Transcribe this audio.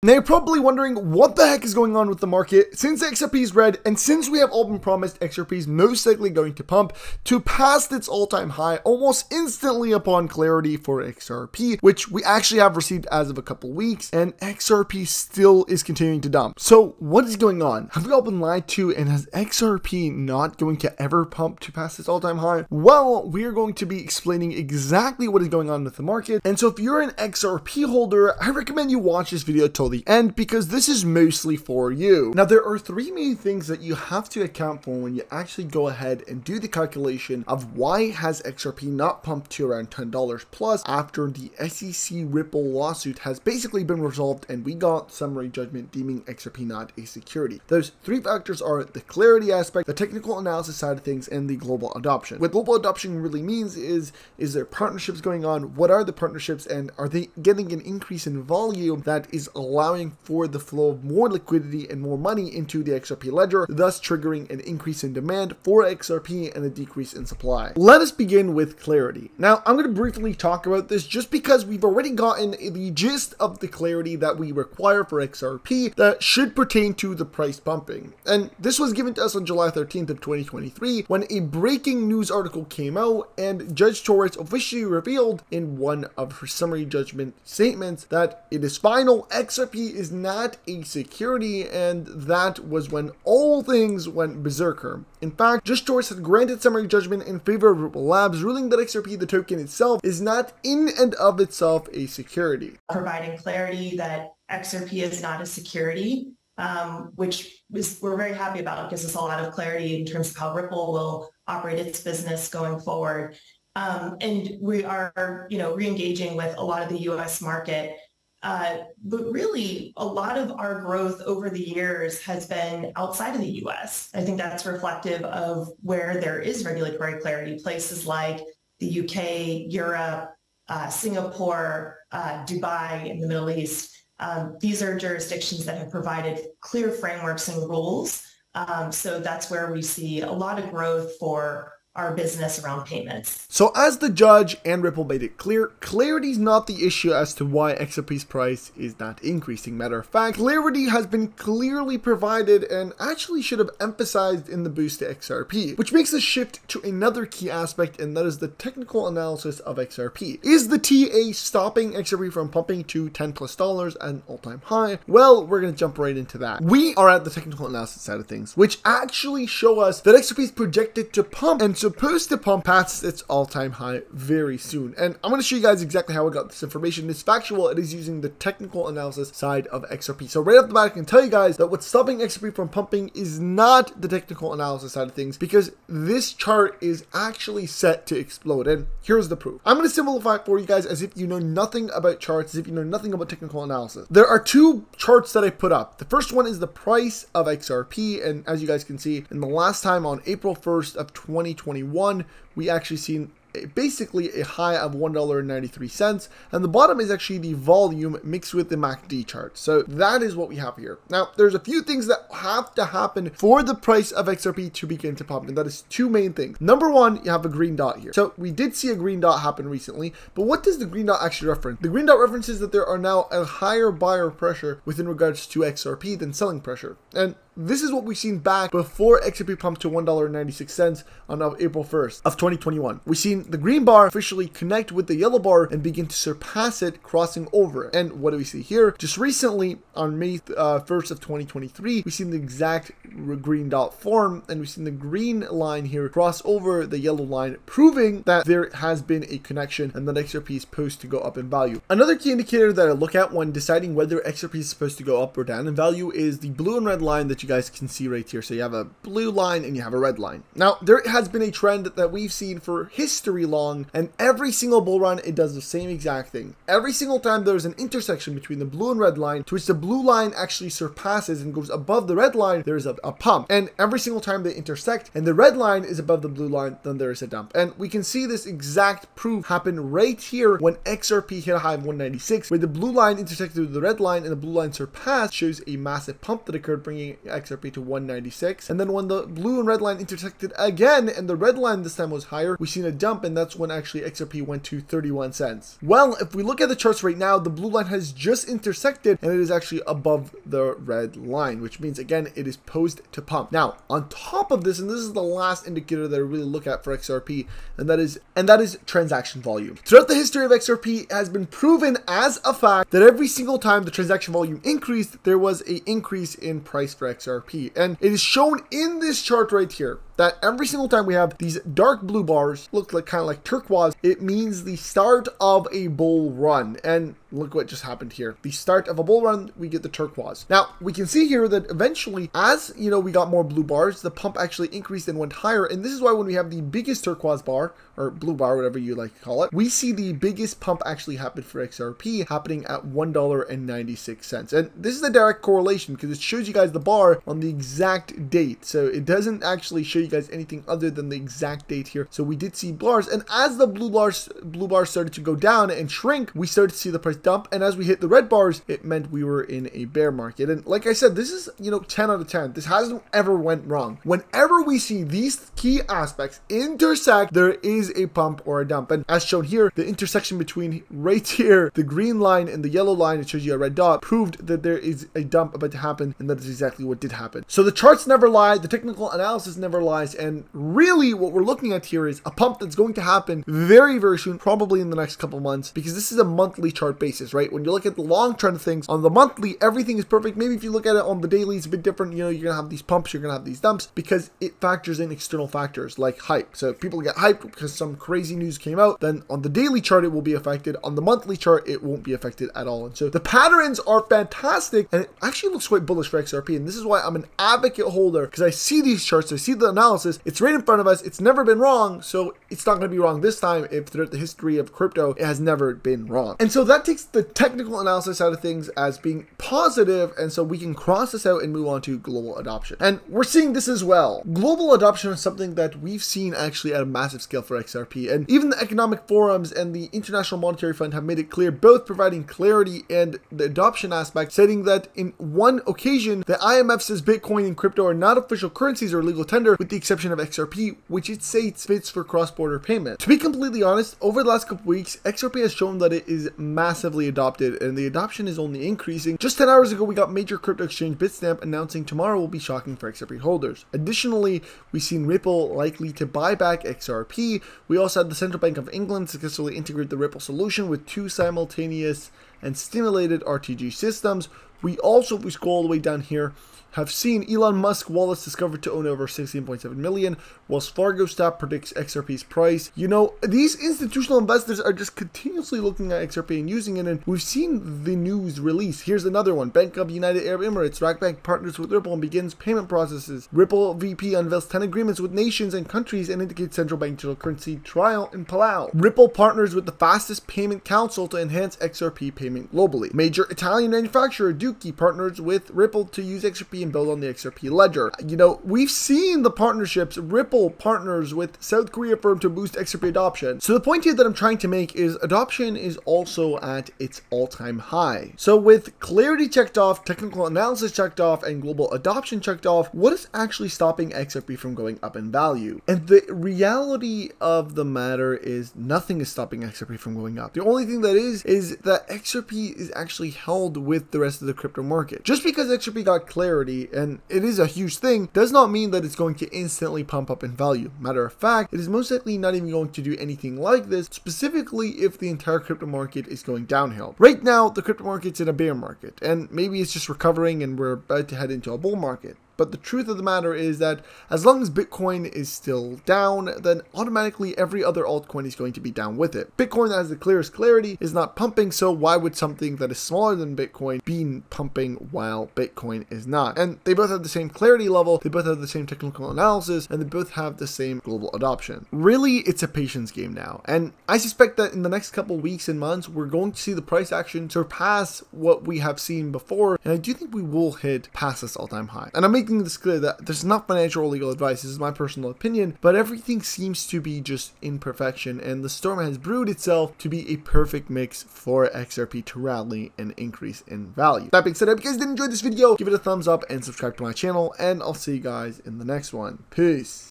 Now you're probably wondering what the heck is going on with the market since XRP is red, and since we have all been promised XRP is most likely going to pump to past its all-time high almost instantly upon clarity for XRP, which we actually have received as of a couple weeks, and XRP still is continuing to dump. So what is going on? Have we all been lied to, and has XRP not going to ever pump to past its all-time high? Well, we are going to be explaining exactly what is going on with the market, and so if you're an XRP holder, I recommend you watch this video till the end because this is mostly for you. Now, there are three main things that you have to account for when you actually go ahead and do the calculation of why has XRP not pumped to around $10 plus after the SEC Ripple lawsuit has basically been resolved and we got summary judgment deeming XRP not a security. Those three factors are the clarity aspect, the technical analysis side of things, and the global adoption. What global adoption really means is there partnerships going on? What are the partnerships, and are they getting an increase in volume that is allowing for the flow of more liquidity and more money into the XRP ledger, thus triggering an increase in demand for XRP and a decrease in supply? Let us begin with clarity. Now, I'm going to briefly talk about this just because we've already gotten the gist of the clarity that we require for XRP that should pertain to the price pumping. And this was given to us on July 13th of 2023 when a breaking news article came out and Judge Torres officially revealed in one of her summary judgment statements that it is final, XRP is not a security, and that was when all things went berserker. In fact, Judge Torres had granted summary judgment in favor of Ripple Labs, ruling that XRP, the token itself, is not in and of itself a security. Providing clarity that XRP is not a security, which we're very happy about. It gives us a lot of clarity in terms of how Ripple will operate its business going forward. And we are, re-engaging with a lot of the U.S. market. But really, a lot of our growth over the years has been outside of the U.S. I think that's reflective of where there is regulatory clarity. Places like the UK, Europe, Singapore, Dubai in the Middle East. These are jurisdictions that have provided clear frameworks and rules. So that's where we see a lot of growth for our business around payments. So as the judge and Ripple made it clear, clarity is not the issue as to why XRP's price is not increasing. Matter of fact, clarity has been clearly provided and actually should have emphasized in the boost to XRP, which makes us shift to another key aspect, and that is the technical analysis of XRP. Is the TA stopping XRP from pumping to $10+ at an all-time high? Well, we're going to jump right into that. We are at the technical analysis side of things, which actually show us that XRP is projected to pump and supposed to pump past its all-time high very soon. And I'm going to show you guys exactly how I got this information. It's factual. It is using the technical analysis side of XRP. So right off the bat, I can tell you guys that what's stopping XRP from pumping is not the technical analysis side of things, because this chart is actually set to explode. And here's the proof. I'm going to simplify it for you guys as if you know nothing about charts, as if you know nothing about technical analysis. There are two charts that I put up. The first one is the price of XRP. And as you guys can see, in the last time on April 1st of 2021, we actually seen basically a high of $1.93, and the bottom is actually the volume mixed with the MACD chart. So that is what we have here. Now, there's a few things that have to happen for the price of XRP to begin to pump, and that is two main things. Number one, you have a green dot here. So we did see a green dot happen recently, but what does the green dot actually reference? The green dot references that there are now a higher buyer pressure within regards to XRP than selling pressure. And this is what we've seen back before XRP pumped to $1.96 on April 1st of 2021. We've seen the green bar officially connect with the yellow bar and begin to surpass it, crossing over. And what do we see here? Just recently on May 1st of 2023, we've seen the exact green dot form, and we've seen the green line here cross over the yellow line, proving that there has been a connection and that XRP is supposed to go up in value. Another key indicator that I look at when deciding whether XRP is supposed to go up or down in value is the blue and red line that you guys can see right here. So you have a blue line and you have a red line. Now, there has been a trend that we've seen for history long, and every single bull run, it does the same exact thing. Every single time there's an intersection between the blue and red line, to which the blue line actually surpasses and goes above the red line, there's a pump. And every single time they intersect and the red line is above the blue line, then there is a dump. And we can see this exact proof happen right here when XRP hit a high of 196, where the blue line intersected with the red line and the blue line surpassed, shows a massive pump that occurred, bringing XRP to 196. And then when the blue and red line intersected again, and the red line this time was higher, we seen a jump, and that's when actually XRP went to 31 cents. Well, if we look at the charts right now, the blue line has just intersected, and it is actually above the red line, which means again it is posed to pump. Now, on top of this, and this is the last indicator that I really look at for XRP, and that is transaction volume. Throughout the history of XRP, it has been proven as a fact that every single time the transaction volume increased, there was an increase in price for XRP. And it is shown in this chart right here that every single time we have these dark blue bars, look like kind of like turquoise, it means the start of a bull run. And look what just happened here. The start of a bull run, we get the turquoise. Now, we can see here that eventually, as you know, we got more blue bars, the pump actually increased and went higher. And this is why when we have the biggest turquoise bar, or blue bar, whatever you like to call it, we see the biggest pump actually happen for XRP, happening at $1.96. And this is a direct correlation because it shows you guys the bar on the exact date. So it doesn't actually show you guys anything other than the exact date here. So we did see bars, and as the blue bars started to go down and shrink, we started to see the price dump. And as we hit the red bars, it meant we were in a bear market. And like I said, this is, you know, 10 out of 10. This hasn't ever went wrong. Whenever we see these key aspects intersect, there is a pump or a dump. And as shown here, the intersection between right here, the green line and the yellow line, it shows you a red dot, proved that there is a dump about to happen, and that is exactly what did happen. So the charts never lie, the technical analysis never lies, and really what we're looking at here is a pump that's going to happen very, very soon, probably in the next couple months, because this is a monthly chart basis, right? When you look at the long trend of things, on the monthly, everything is perfect. Maybe if you look at it on the daily, it's a bit different. You know, you're gonna have these pumps, you're gonna have these dumps, because it factors in external factors like hype. So if people get hyped because some crazy news came out, then on the daily chart it will be affected. On the monthly chart, it won't be affected at all. And so the patterns are fantastic, and it actually looks quite bullish for XRP. And this is why I'm an advocate holder, because I see these charts, I see the analysis, it's right in front of us, it's never been wrong, so it's not going to be wrong this time. If throughout the history of crypto, it has never been wrong. And so that takes the technical analysis out of things as being positive, and so we can cross this out and move on to global adoption. And we're seeing this as well. Global adoption is something that we've seen actually at a massive scale for XRP, and even the economic forums and the International Monetary Fund have made it clear, both providing clarity and the adoption aspect, stating that in one occasion, the IMF says Bitcoin and crypto are not official currencies or legal tender, with the exception of XRP, which it states fits for cross-border payment. To be completely honest, over the last couple weeks, XRP has shown that it is massively adopted, and the adoption is only increasing. Just 10 hours ago, we got major crypto exchange Bitstamp announcing tomorrow will be shocking for XRP holders. Additionally, we've seen Ripple likely to buy back XRP. We also had the Central Bank of England successfully integrate the Ripple solution with 2 simultaneous and stimulated RTG systems. We also, if we scroll all the way down here, have seen Elon Musk wallets discovered to own over 16.7 million. Wells Fargo staff predicts XRP's price. You know, these institutional investors are just continuously looking at XRP and using it, and we've seen the news release. Here's another one. Bank of United Arab Emirates, Rackbank partners with Ripple and begins payment processes. Ripple VP unveils 10 agreements with nations and countries and indicates central bank digital currency trial in Palau. Ripple partners with the fastest payment council to enhance XRP payment globally. Major Italian manufacturer Geek partners with Ripple to use XRP and build on the XRP ledger. You know, we've seen the partnerships. Ripple partners with South Korea firm to boost XRP adoption. So the point here that I'm trying to make is adoption is also at its all-time high. So with clarity checked off, technical analysis checked off, and global adoption checked off, what is actually stopping XRP from going up in value? And the reality of the matter is nothing is stopping XRP from going up. The only thing that is that XRP is actually held with the rest of the crypto market. Just because XRP got clarity, and it is a huge thing, does not mean that it's going to instantly pump up in value. Matter of fact, it is most likely not even going to do anything like this, specifically if the entire crypto market is going downhill. Right now, the crypto market's in a bear market, and maybe it's just recovering and we're about to head into a bull market. But the truth of the matter is that as long as Bitcoin is still down, then automatically every other altcoin is going to be down with it. Bitcoin, that has the clearest clarity, is not pumping, so why would something that is smaller than Bitcoin be pumping while Bitcoin is not? And they both have the same clarity level, they both have the same technical analysis, and they both have the same global adoption. Really, it's a patience game now. And I suspect that in the next couple weeks and months, we're going to see the price action surpass what we have seen before, and I do think we will hit past this all-time high. And I make making this clear that there's not financial or legal advice. This is my personal opinion, but everything seems to be just imperfection, and the storm has brewed itself to be a perfect mix for XRP to rally and increase in value. That being said, I hope you guys did enjoy this video. Give it a thumbs up and subscribe to my channel, and I'll see you guys in the next one. Peace.